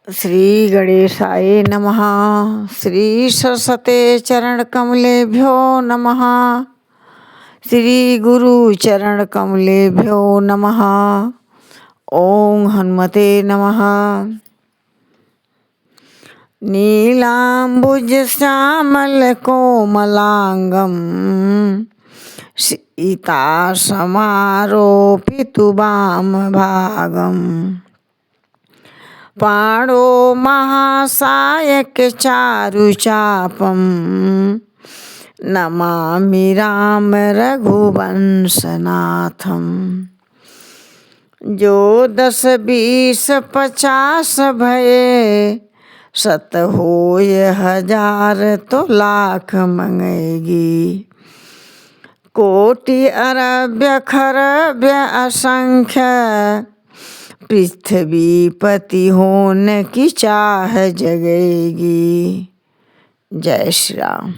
श्री गणेशाय नमः। श्री सरस्वते चरण कमलेभ्यो नमः। श्री गुरु चरण कमलेभ्यो नमः। ओम हनुमते नमः। नीलाम्बुज श्यामल कोमलांगम सीता समारोपितु वाम भागम। पाणो महासायक चारु चापम नमामि राम रघुवंशनाथम। जो 10 20 50 भये सत होय हजार तो लाख मंगेगी। कोटि अरब्य खरब्य असंख्य पृथ्वीपति होने की चाह जगेगी। जय श्री राम।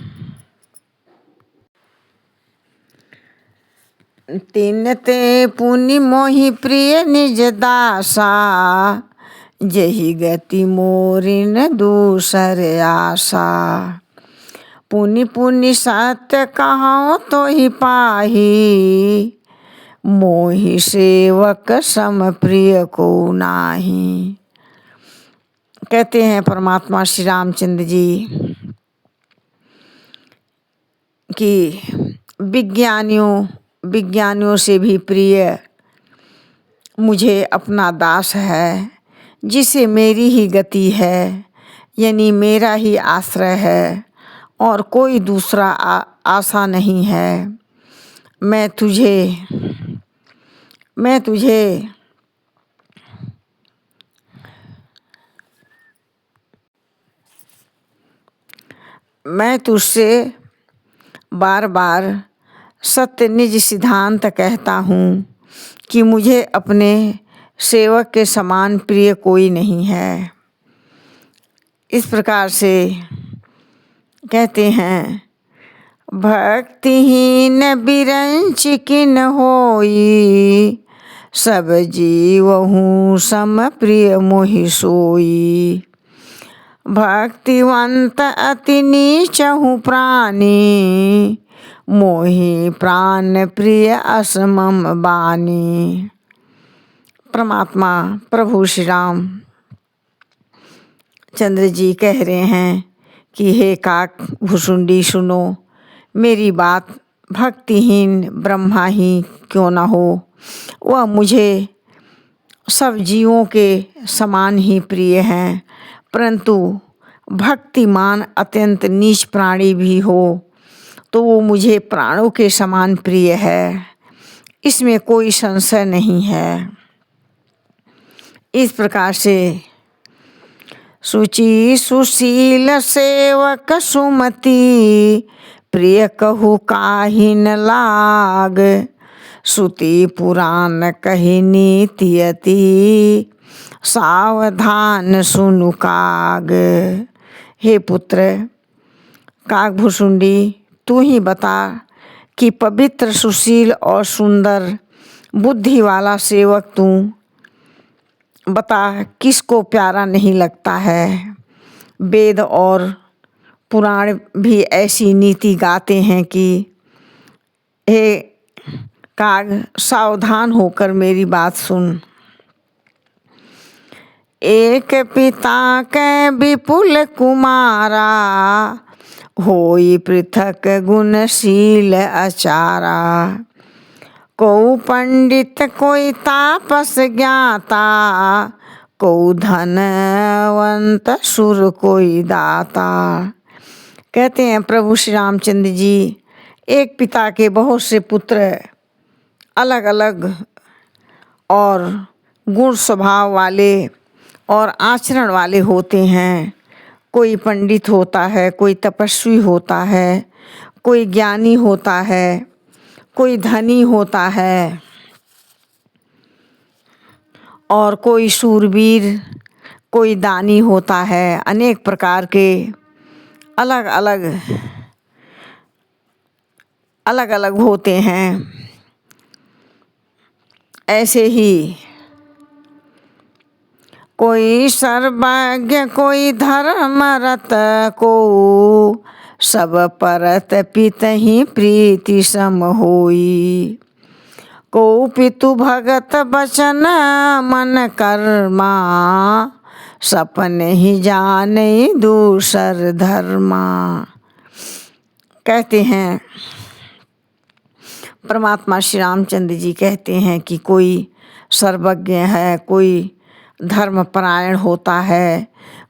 तीन ते पुनि मोहि प्रिय निज दासा जही गति मोरिन दूसर आशा। पुनि पुनि सत्य कहूँ तो ही पाही मोहि सेवक सम प्रिय को नाही। कहते हैं परमात्मा श्री रामचंद्र जी कि विज्ञानियों से भी प्रिय मुझे अपना दास है, जिसे मेरी ही गति है, यानी मेरा ही आश्रय है और कोई दूसरा आशा नहीं है। मैं तुझसे बार बार सत्य निज सिद्धांत कहता हूँ कि मुझे अपने सेवक के समान प्रिय कोई नहीं है। इस प्रकार से कहते हैं, भक्तिहीन बिरंच किन होई सब जीवहूँ सम प्रिय मोहि सोई। भक्तिवंत अति नीच हूँ प्राणी मोहि प्राण प्रिय असमम बानी। परमात्मा प्रभु श्री राम चंद्र जी कह रहे हैं कि हे काक भुसुंडी सुनो, मेरी बात भक्तिहीन ब्रह्मा ही क्यों न हो, वह मुझे सब जीवों के समान ही प्रिय हैं। परंतु भक्तिमान अत्यंत नीच प्राणी भी हो तो वो मुझे प्राणों के समान प्रिय है, इसमें कोई संशय नहीं है। इस प्रकार से सुचि सुशील सेवक सुमति प्रिय कहु काहि न लाग। श्रुति पुराण कहि नीति अति सावधान सुनु काग। हे पुत्र काकभुसुंडी, तू ही बता कि पवित्र सुशील और सुंदर बुद्धि वाला सेवक तू बता किसको प्यारा नहीं लगता है। वेद और पुराण भी ऐसी नीति गाते हैं कि हे काग, सावधान होकर मेरी बात सुन। एक पिता के विपुल कुमारा होई पृथक गुणशील आचारा। को पंडित कोई तापस ज्ञाता को धनवंत सुर कोई दाता। कहते हैं प्रभु श्री रामचंद्र जी, एक पिता के बहुत से पुत्र अलग अलग और गुण स्वभाव वाले और आचरण वाले होते हैं। कोई पंडित होता है, कोई तपस्वी होता है, कोई ज्ञानी होता है, कोई धनी होता है और कोई शूरवीर, कोई दानी होता है। अनेक प्रकार के अलग अलग होते हैं। ऐसे ही कोई सर्वज्ञ कोई धर्मरत को, सब परत पितहि प्रीति सम होई। को पितु भगत बचन मन कर्मा, सपन ही जाने दूसर धर्मा। कहते हैं परमात्मा श्री रामचंद्र जी कहते हैं कि कोई सर्वज्ञ है, कोई धर्मपरायण होता है,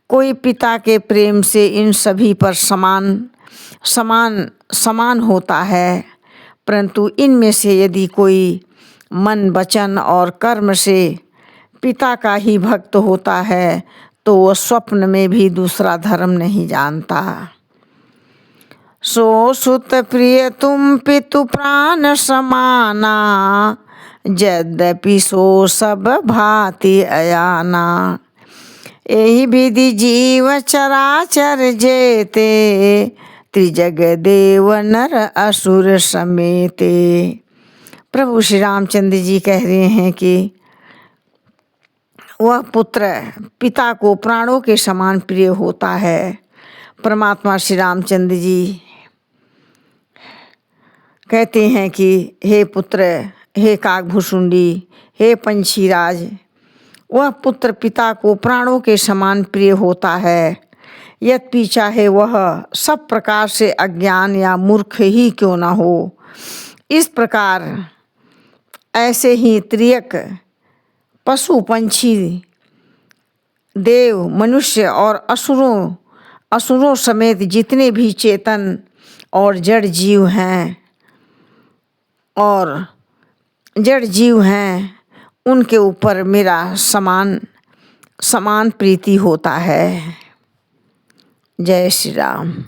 कोई पिता के प्रेम से इन सभी पर समान होता है। परंतु इनमें से यदि कोई मन वचन और कर्म से पिता का ही भक्त होता है तो वह स्वप्न में भी दूसरा धर्म नहीं जानता। सो सुत प्रिय तुम पितु प्राण समाना, यद्यपि सो सब भांति अयाना। यही विधि जीव चराचर जेते, त्रिजग देव नर असुर समेते। प्रभु श्री रामचंद्र जी कह रहे हैं कि वह पुत्र पिता को प्राणों के समान प्रिय होता है। परमात्मा श्री रामचंद्र जी कहते हैं कि हे पुत्र, हे काकभुसुंडी, हे पंछीराज, वह पुत्र पिता को प्राणों के समान प्रिय होता है, यद्यपि चाहे वह सब प्रकार से अज्ञान या मूर्ख ही क्यों न हो। इस प्रकार ऐसे ही त्रियक पशु पंछी देव मनुष्य और असुरों समेत जितने भी चेतन और जड़ जीव हैं उनके ऊपर मेरा समान प्रीति होता है। जय श्री राम।